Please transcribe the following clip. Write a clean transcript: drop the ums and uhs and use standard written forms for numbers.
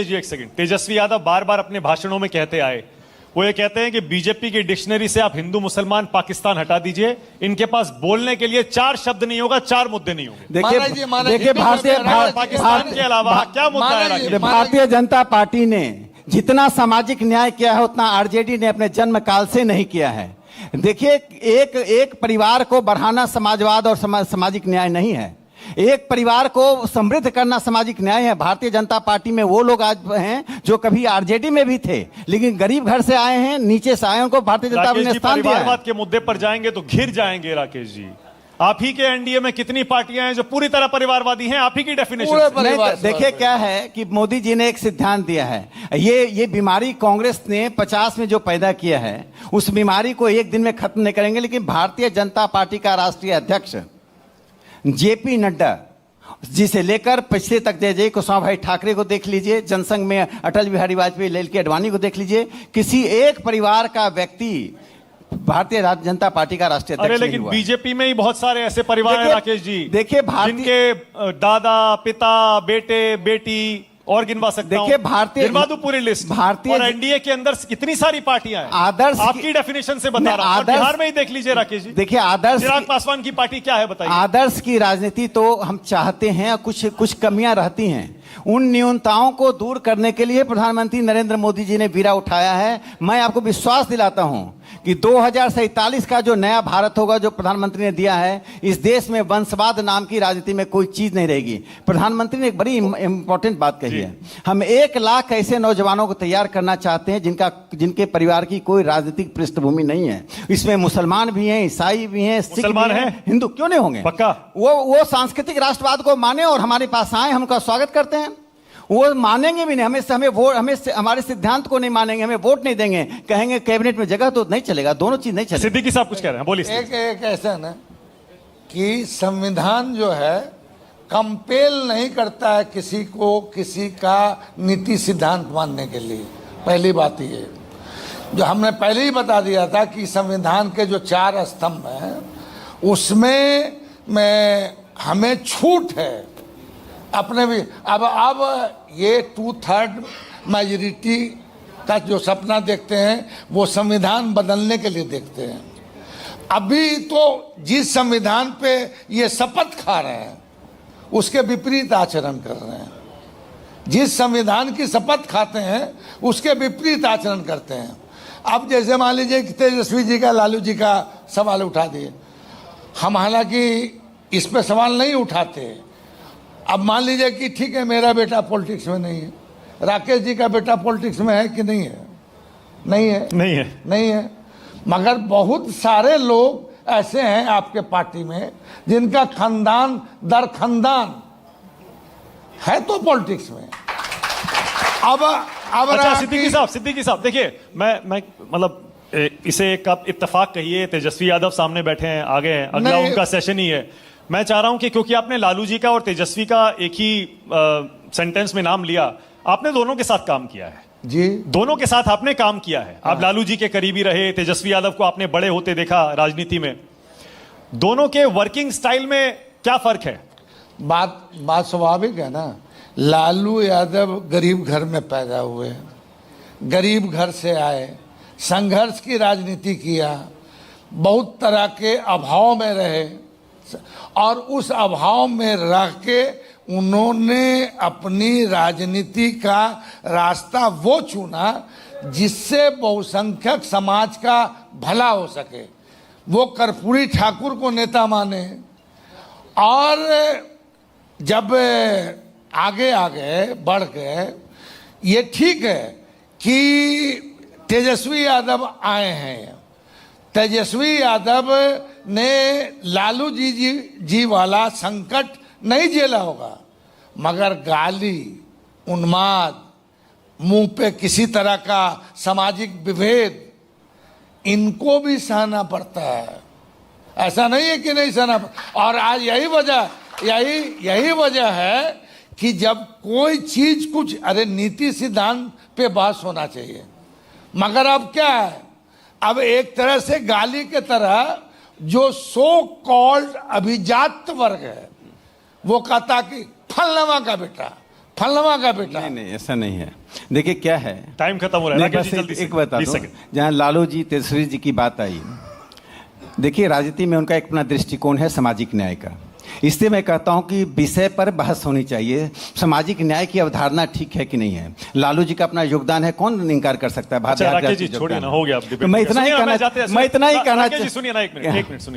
जी एक सेकंड, तेजस्वी यादव बार बार अपने भाषणों में कहते आए, वो ये कहते हैं कि बीजेपी की डिक्शनरी से आप हिंदू मुसलमान पाकिस्तान हटा दीजिए, इनके पास बोलने के लिए 4 शब्द नहीं होगा, 4 मुद्दे नहीं होंगे। देखिए पाकिस्तान के अलावा क्या मुद्दा है? भारतीय जनता पार्टी ने जितना सामाजिक न्याय किया है उतना आरजेडी ने अपने जन्म काल से नहीं किया है। देखिए, एक परिवार को बढ़ाना समाजवाद और सामाजिक न्याय नहीं है। एक परिवार को समृद्ध करना सामाजिक न्याय है। भारतीय जनता पार्टी में वो लोग आज हैं जो कभी आरजेडी में भी थे, लेकिन गरीब घर से आए हैं, नीचे से आए हैं, को भारतीय जनता पार्टी ने स्थान दिया है। परिवारवाद के मुद्दे पर जाएंगे तो घिर जाएंगे राकेश जी। आप ही के एनडीए में कितनी पार्टियां हैं जो पूरी तरह परिवारवादी हैं? आप ही की डेफिनेशन। देखिए क्या है कि मोदी जी ने एक सिद्धांत दिया है, ये बीमारी कांग्रेस ने 50 में जो पैदा किया है उस बीमारी को एक दिन में खत्म नहीं करेंगे। लेकिन भारतीय जनता पार्टी का राष्ट्रीय अध्यक्ष जेपी नड्डा जिसे लेकर पिछले तक जय कुशवाहा भाई ठाकरे को देख लीजिए, जनसंघ में अटल बिहारी वाजपेयी, ललकी आडवाणी को देख लीजिए, किसी एक परिवार का व्यक्ति भारतीय जनता पार्टी का राष्ट्रीय अध्यक्ष। लेकिन बीजेपी में ही बहुत सारे ऐसे परिवार हैं राकेश जी, देखिए जिनके दादा, पिता, बेटे, बेटी और गिनवा सकता हूं। देखिए गिनवा दो पूरी लिस्ट। और एनडीए के अंदर कितनी सारी पार्टियां हैं। आदर्श आपकी डेफिनेशन से बता रहा हूं। बिहार में ही देख लीजिए राकेश जी। देखिए आदर्श चिराग पासवान की पार्टी क्या है बताइए। आदर्श की राजनीति तो हम चाहते हैं, कुछ कमियां रहती हैं, उन न्यूनताओं को दूर करने के लिए प्रधानमंत्री नरेंद्र मोदी जी ने बीड़ा उठाया है। मैं आपको विश्वास दिलाता हूं कि 2047 का जो नया भारत होगा जो प्रधानमंत्री ने दिया है, इस देश में वंशवाद नाम की राजनीति में कोई चीज नहीं रहेगी। प्रधानमंत्री ने एक बड़ी इंपॉर्टेंट बात कही है, हम 1 लाख ऐसे नौजवानों को तैयार करना चाहते हैं जिनके परिवार की कोई राजनीतिक पृष्ठभूमि नहीं है। इसमें मुसलमान भी हैं, ईसाई भी हैं, सिख भी हैं, हिंदू क्यों नहीं होंगे? पक्का वो सांस्कृतिक राष्ट्रवाद को माने और हमारे पास आए, हम उनका स्वागत करते हैं। वो मानेंगे भी नहीं, हमारे सिद्धांत को नहीं मानेंगे, हमें वोट नहीं देंगे, कहेंगे कैबिनेट में जगह तो नहीं चलेगा, दोनों चीज नहीं चलेगा। सिद्दीकी साहब कुछ कह रहे हैं, बोलिए। एक ऐसा ना कि संविधान जो है कंपेल नहीं करता है किसी को किसी का नीति सिद्धांत मानने के लिए। पहली बात ये जो हमने पहले ही बता दिया था कि संविधान के जो 4 स्तंभ हैं उसमें हमें छूट है अपने भी। अब ये 2/3 मेजॉरिटी का जो सपना देखते हैं वो संविधान बदलने के लिए देखते हैं। अभी तो जिस संविधान पे ये शपथ खा रहे हैं उसके विपरीत आचरण कर रहे हैं। जिस संविधान की शपथ खाते हैं उसके विपरीत आचरण करते हैं। अब जैसे मान लीजिए कि तेजस्वी जी का, लालू जी का सवाल उठा दिए, हम हालांकि इस पे सवाल नहीं उठाते। अब मान लीजिए कि ठीक है मेरा बेटा पॉलिटिक्स में नहीं है, राकेश जी का बेटा पॉलिटिक्स में है कि नहीं है? नहीं है, नहीं है, नहीं है। मगर बहुत सारे लोग ऐसे हैं आपके पार्टी में जिनका खानदान दर खानदान है तो पॉलिटिक्स में। अब अच्छा सिद्दीकी साहब देखिए, मैं मतलब इसे एक आप इत्तेफाक कहिए, तेजस्वी यादव सामने बैठे हैं, आगे हैं, अगला उनका सेशन ही है। मैं चाह रहा हूं कि क्योंकि आपने लालू जी का और तेजस्वी का एक ही सेंटेंस में नाम लिया, आपने दोनों के साथ काम किया है जी, दोनों के साथ आपने काम किया है। आप लालू जी के करीबी रहे, तेजस्वी यादव को आपने बड़े होते देखा राजनीति में। दोनों के वर्किंग स्टाइल में क्या फर्क है? बात स्वाभाविक है ना। लालू यादव गरीब घर में पैदा हुए, गरीब घर से आए, संघर्ष की राजनीति किया, बहुत तरह के अभाव में रहे और उस अभाव में रह के उन्होंने अपनी राजनीति का रास्ता वो चुना जिससे बहुसंख्यक समाज का भला हो सके। वो कर्पूरी ठाकुर को नेता माने और जब आगे बढ़ गए। ये ठीक है कि तेजस्वी यादव आए हैं, तेजस्वी यादव ने लालू जी वाला संकट नहीं झेला होगा, मगर गाली, उन्माद, मुंह पे किसी तरह का सामाजिक विभेद, इनको भी सहना पड़ता है। ऐसा नहीं है कि नहीं सहना। और आज यही वजह है कि जब कोई चीज कुछ, अरे नीति सिद्धांत पे बात होना चाहिए, मगर अब क्या है, अब एक तरह से गाली के तरह जो सो कॉल्ड अभिजात वर्ग है वो कहता कि फलनामा का बेटा, फलनवा का बेटा। नहीं नहीं, ऐसा नहीं है। देखिए क्या है, टाइम खत्म हो रहा है, नहीं, राकेश बस जी जल्दी से एक बता 20 दूं, सेकंड। जहाँ लालू जी तेजस्वी जी की बात आई, देखिए राजनीति में उनका एक अपना दृष्टिकोण है सामाजिक न्याय का। इससे मैं कहता हूं कि विषय पर बहस होनी चाहिए। सामाजिक न्याय की अवधारणा ठीक है कि नहीं है, लालू जी का अपना योगदान है, कौन इनकार कर सकता है। अच्छा राकेश जी छोड़िए ना, हो गया आप तो मैं इतना ही कहना, सुनिए ना, एक मिनट एक मिनट सुनिए।